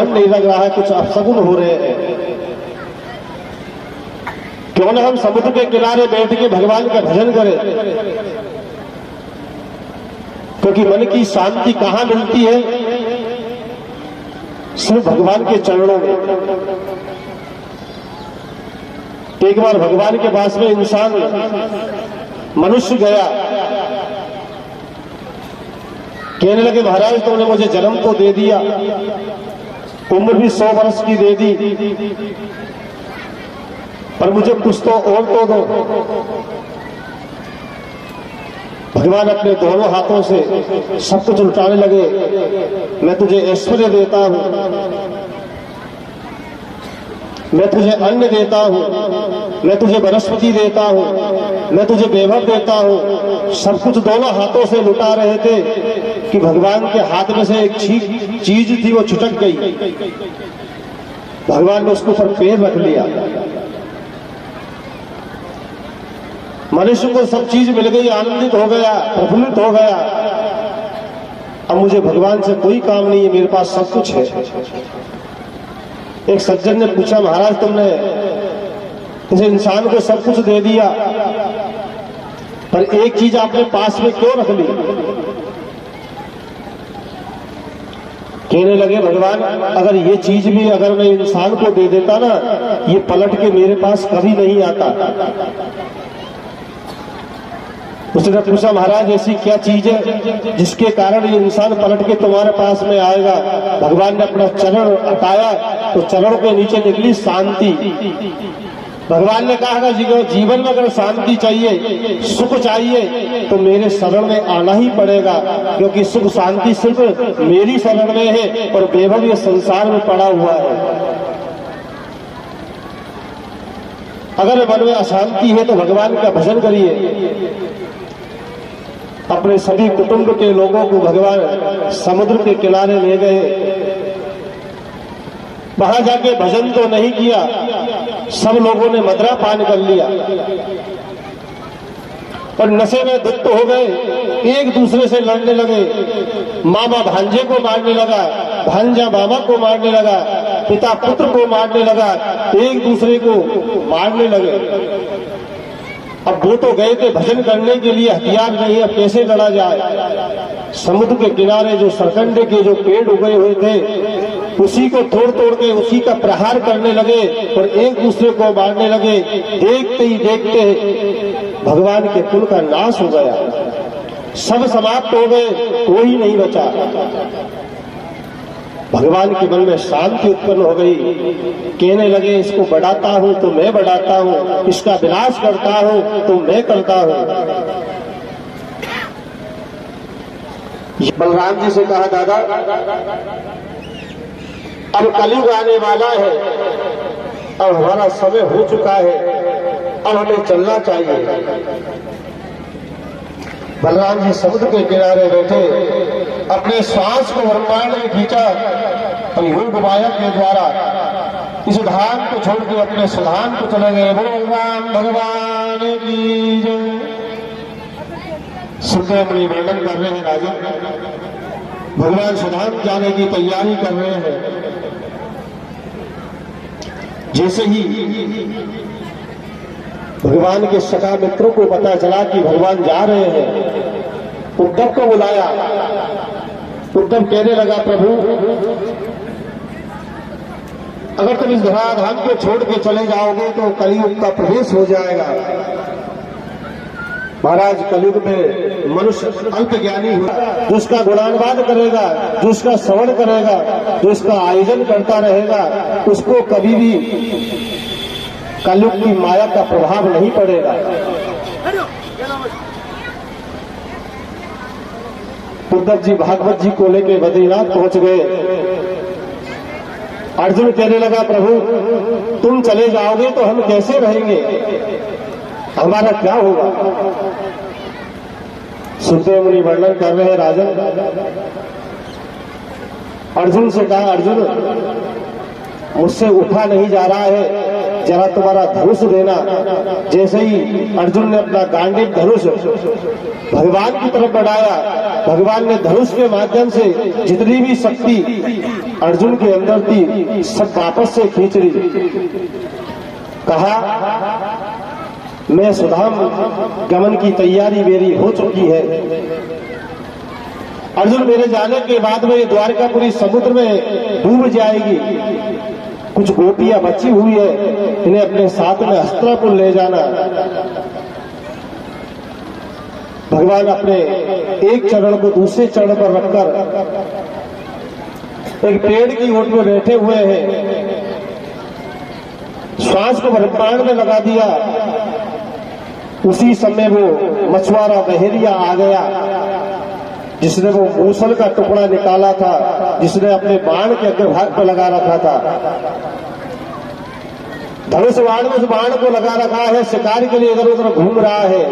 मन नहीं लग रहा है, कुछ अपशगुन हो रहे हैं, क्यों न हम समुद्र के किनारे बैठ के भगवान का भजन करें। क्योंकि मन की शांति कहां मिलती है? सिर्फ भगवान के चरणों में। एक बार भगवान के पास में इंसान मनुष्य गया, कहने लगे महाराज तुमने मुझे जन्म तो दे दिया, उम्र भी 100 वर्ष की दे दी, पर मुझे कुछ तो और तो दो। भगवान अपने दोनों हाथों से सब कुछ लुटाने लगे। मैं तुझे ऐश्वर्य देता हूं, मैं तुझे अन्न देता हूं, मैं तुझे वनस्पति देता हूं, मैं तुझे वैभव देता हूं। सब कुछ दोनों हाथों से लुटा रहे थे कि भगवान के हाथ में से एक चीज थी, वो छुटक गई। भगवान ने उसके ऊपर पैर रख लिया। मनुष्य को सब चीज मिल गई, आनंदित हो गया, प्रफुल्लित हो गया। अब मुझे भगवान से कोई काम नहीं है, मेरे पास सब कुछ है। एक सज्जन ने पूछा महाराज तुमने इस इंसान को सब कुछ दे दिया, पर एक चीज आपने पास में क्यों रख ली? कहने लगे भगवान अगर ये चीज भी अगर मैं इंसान को दे देता ना, ये पलट के मेरे पास कभी नहीं आता। उसने पूछा महाराज ऐसी क्या चीज है जिसके कारण ये इंसान पलट के तुम्हारे पास में आएगा? भगवान ने अपना चरण हटाया तो चरण के नीचे निकली शांति। भगवान ने कहा जीवन में अगर शांति चाहिए, सुख चाहिए, तो मेरे शरण में आना ही पड़ेगा, क्योंकि सुख शांति सिर्फ मेरी शरण में है और वैभव ये संसार में पड़ा हुआ है। अगर मन में अशांति है तो भगवान का भजन करिए। अपने सभी कुटुंब के लोगों को भगवान समुद्र के किनारे ले गए। वहां जाके भजन तो नहीं किया, सब लोगों ने मदरा पान कर लिया और नशे में धुत हो गए, एक दूसरे से लड़ने लगे। मामा भांजे को मारने लगा, भांजा मामा को मारने लगा, पिता पुत्र को मारने लगा, एक दूसरे को मारने लगे। अब वो तो गए थे भजन करने के लिए, हथियार नहीं, अब कैसे लड़ा जाए? समुद्र के किनारे जो सरकंडे के जो पेड़ उगे हुए थे, उसी को तोड़ तोड़ के उसी का प्रहार करने लगे और एक दूसरे को मारने लगे। देखते ही देखते भगवान के कुल का नाश हो गया, सब समाप्त हो गए, कोई नहीं बचा। भगवान के मन में शांति उत्पन्न हो गई। कहने लगे इसको बढ़ाता हूं तो मैं बढ़ाता हूं, इसका विनाश करता हूं तो मैं करता हूं। बलराम जी से कहा दादा अब कलयुग आने वाला है, अब हमारा समय हो चुका है, अब हमें चलना चाहिए। बलराम जी समुद्र के किनारे बैठे, अपने श्वास को ब्रह्मांड में खींचा और योग माया के द्वारा इस धाम को छोड़ के अपने सुधाम को चले गए। बलराम भगवान की जय। सुखदेव मुनि वर्णन कर रहे हैं राजन, भगवान सुधाम जाने की तैयारी कर रहे हैं। जैसे ही भगवान के सखा मित्रों को पता चला कि भगवान जा रहे हैं, उद्धव को बुलाया। उद्धव कहने लगा प्रभु अगर तुम इस धराधाम को छोड़ के चले जाओगे तो कलयुग का प्रवेश हो जाएगा। महाराज कलयुग में मनुष्य अल्प ज्ञानी हो, जो उसका गुणानुवाद करेगा, जो उसका श्रवण करेगा, जो उसका आयोजन करता रहेगा, उसको कभी भी कलयुग की माया का प्रभाव नहीं पड़ेगा। उद्धव जी भागवत जी को लेकर बद्रीनाथ पहुंच गए। अर्जुन कहने लगा प्रभु तुम चले जाओगे तो हम कैसे रहेंगे, हमारा क्या होगा? सुखदेव मुनि वर्णन कर रहे हैं राजन। अर्जुन से कहा अर्जुन मुझसे उठा नहीं जा रहा है, जरा तुम्हारा धनुष देना। जैसे ही अर्जुन ने अपना गांडीव धनुष भगवान की तरफ बढ़ाया, भगवान ने धनुष के माध्यम से जितनी भी शक्ति अर्जुन के अंदर थी सब वापस से खींच ली। कहा मैं सुधाम गमन की तैयारी मेरी हो चुकी है। अर्जुन मेरे जाने के बाद में द्वारकापुरी समुद्र में डूब जाएगी। कुछ गोपियां बची हुई है, इन्हें अपने साथ में हस्तिनापुर ले जाना। भगवान अपने एक चरण को दूसरे चरण पर रखकर एक पेड़ की ओट में बैठे हुए हैं। श्वास को ब्रह्मांड में लगा दिया। उसी समय वो मछुआरा बहेरिया आ गया, जिसने वो मूसल का टुकड़ा निकाला था, जिसने अपने बाण के अग्रभाग पर लगा रखा था। धनुष बाण में उस बाण को लगा रखा है, शिकार के लिए इधर उधर घूम रहा है।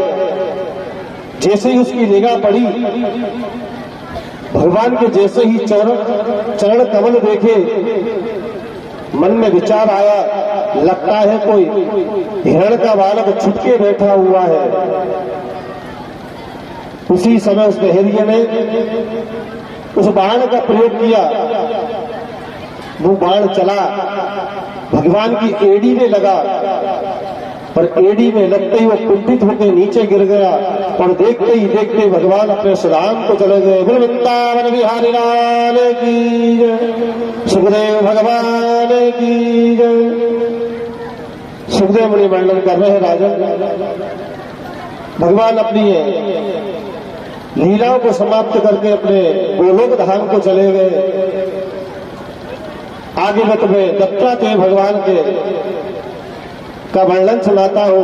जैसे ही उसकी निगाह पड़ी, भगवान के जैसे ही चरण कमल देखे, मन में विचार आया, लगता है कोई हिरण का बालक छुटके बैठा हुआ है। उसी समय उस बहेरिये ने उस बाण का प्रयोग किया। वो बाण चला, भगवान की एड़ी में लगा, पर एड़ी में लगते ही वो कुंठित होकर नीचे गिर गया। और देखते ही देखते भगवान अपने सुधाम को चले गए। बोल वृंदावन बिहारी लाल की जय, सुखदेव भगवान की जय। सुखदेव मुनि वर्णन कर रहे हैं राजन, भगवान अपनी लीलाओं को समाप्त करके अपने गोलोक धाम को चले गए। आगे मत में दत्तात्रेय भगवान के का वर्णन सुनाता हो।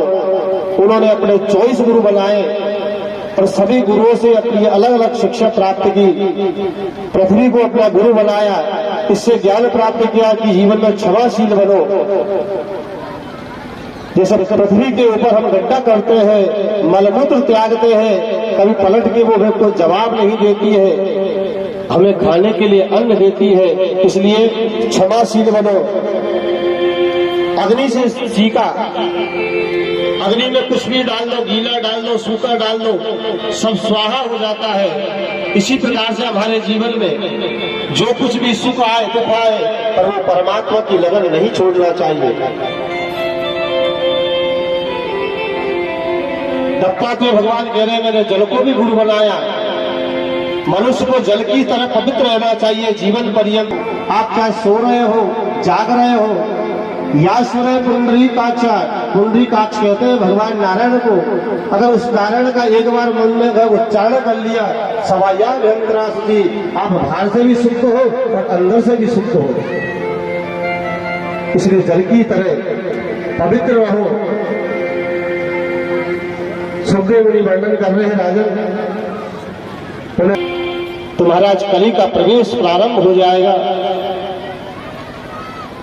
उन्होंने अपने 24 गुरु बनाए और सभी गुरुओं से अपनी अलग अलग शिक्षा प्राप्त की। पृथ्वी को अपना गुरु बनाया, इससे ज्ञान प्राप्त किया कि जीवन में क्षमाशील बनो। जैसे पृथ्वी के ऊपर हम गड्ढा करते हैं, मलमूत्र त्यागते हैं, कभी पलट के वो को जवाब नहीं देती है, हमें खाने के लिए अन्न देती है। इसलिए क्षमाशील बनो। अग्नि से सीखा, अग्नि में कुछ भी डाल दो, गीला डाल दो, सूखा डाल दो, सब स्वाहा हो जाता है। इसी प्रकार से हमारे जीवन में जो कुछ भी सुख आए दुख आए, पर वो परमात्मा की लगन नहीं छोड़ना चाहिए। दत्तात्रेय भगवान कह रहे हैं, मैंने जल को भी गुरु बनाया। मनुष्य को जल की तरह पवित्र रहना चाहिए जीवन पर्यंत। आप चाहे सो रहे हो, जाग रहे हो, या सुरे पुंडरीकाक्षा, पुंडरीकाक्ष कहते हैं भगवान नारायण को। अगर उस नारायण का एक बार मन में उच्चारण कर लिया, सवाया भयंकरा सुधी, आप बाहर से भी शुद्ध हो और अंदर से भी शुद्ध हो। इसलिए जल की तरह पवित्र रहो। सुखदेव मुनि वर्णन कर रहे हैं राजन, तो महाराज कली का प्रवेश प्रारंभ हो जाएगा।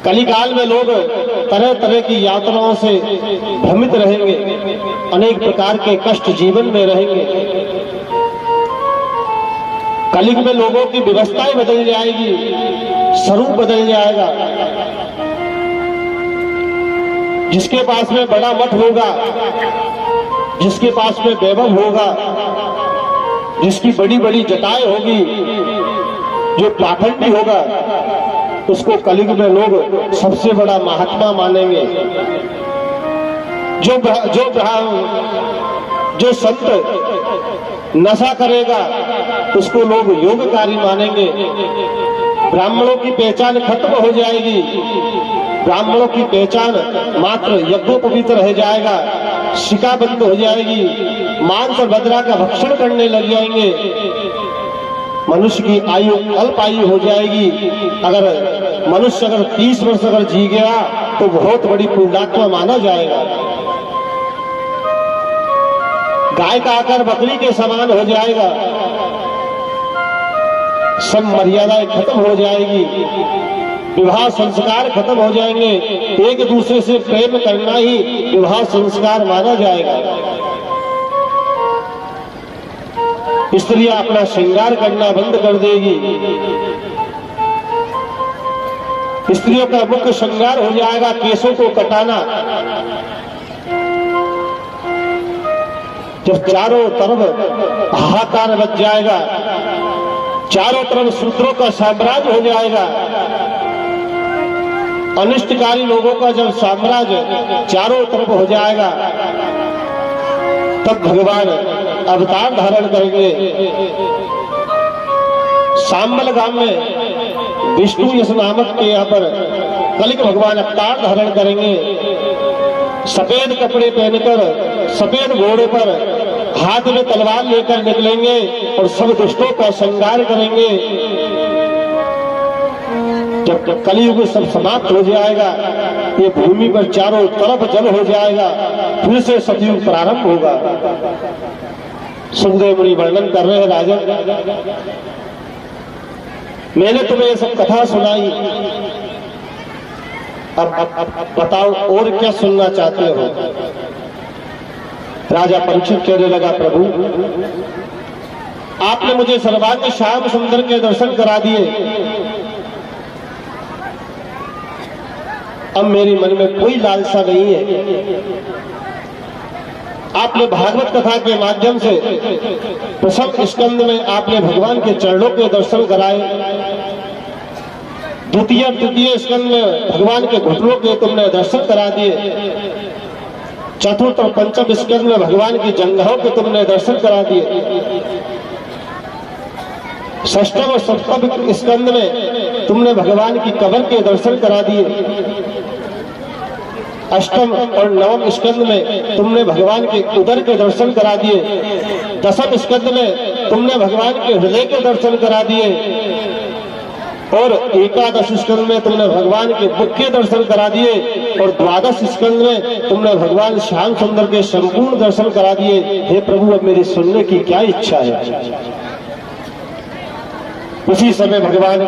कलिकाल में लोग तरह तरह की यात्राओं से भ्रमित रहेंगे, अनेक प्रकार के कष्ट जीवन में रहेंगे। कलिग में लोगों की व्यवस्थाएं बदल जाएगी, स्वरूप बदल जाएगा। जिसके पास में बड़ा मठ होगा, जिसके पास में वैभव होगा, जिसकी बड़ी बड़ी जटाएं होगी, जो पाखंडी होगा, उसको कलिग में लोग सबसे बड़ा महात्मा मानेंगे। जो संत नशा करेगा उसको लोग योगकारी मानेंगे। ब्राह्मणों की पहचान खत्म हो जाएगी, ब्राह्मणों की पहचान मात्र यज्ञोपवीत रह जाएगा, शिका बंद हो जाएगी, मांस और बदरा का भक्षण करने लग जाएंगे। मनुष्य की आयु अल्प आयु हो जाएगी। अगर मनुष्य 30 वर्ष अगर जी गया तो बहुत बड़ी पुण्यात्मा माना जाएगा। गाय का आकार बकरी के समान हो जाएगा, सब मर्यादाएं खत्म हो जाएगी, विवाह संस्कार खत्म हो जाएंगे। एक दूसरे से प्रेम करना ही विवाह संस्कार माना जाएगा। स्त्रियां अपना श्रृंगार करना बंद कर देगी, स्त्रियों का मुख्य श्रृंगार हो जाएगा केसों को कटाना। जब चारों तरफ हाहाकार बच जाएगा, चारों तरफ शूद्रों का साम्राज्य हो जाएगा, अनिष्टकारी लोगों का जब साम्राज्य चारों तरफ हो जाएगा, तब भगवान अवतार धारण करेंगे। सांबल गांव में विष्णु यश नामक के यहाँ पर कलिक भगवान अवतार धारण करेंगे। सफेद कपड़े पहनकर सफेद घोड़े पर हाथ में तलवार लेकर निकलेंगे और सब दुष्टों का संहार करेंगे। जब कलियुग सब समाप्त हो जाएगा, ये भूमि पर चारों तरफ जल हो जाएगा, फिर से सतयुग प्रारंभ होगा। सुखदेव मुनि वर्णन कर रहे हैं, राजन मैंने तुम्हें ये सब कथा सुनाई, अब बताओ और क्या सुनना चाहते हो। राजा परीक्षित कहने लगा, प्रभु आपने मुझे सर्वांग श्याम सुंदर के दर्शन करा दिए, अब मेरी मन में कोई लालसा नहीं है। आपने भागवत कथा के माध्यम से प्रथम स्कंद में आपने भगवान के चरणों के दर्शन कराए, तृतीय स्कंद में भगवान के घुटनों के तुमने दर्शन करा दिए, चतुर्थ और पंचम स्कंद में भगवान की जंघों के तुमने दर्शन करा दिए, षष्ठम और सप्तम स्कंद में तुमने भगवान की कबर के दर्शन करा दिए, अष्टम और नवम स्कंद में तुमने भगवान के उदर के दर्शन करा दिए, दसम स्कंद में तुमने भगवान के हृदय के दर्शन करा दिए और एकादश स्कंद में तुमने भगवान के मुख के दर्शन करा दिए और द्वादश स्कंद में तुमने भगवान श्याम सुंदर के संपूर्ण दर्शन करा दिए। हे प्रभु, अब मेरी सुनने की क्या इच्छा है। उसी समय भगवान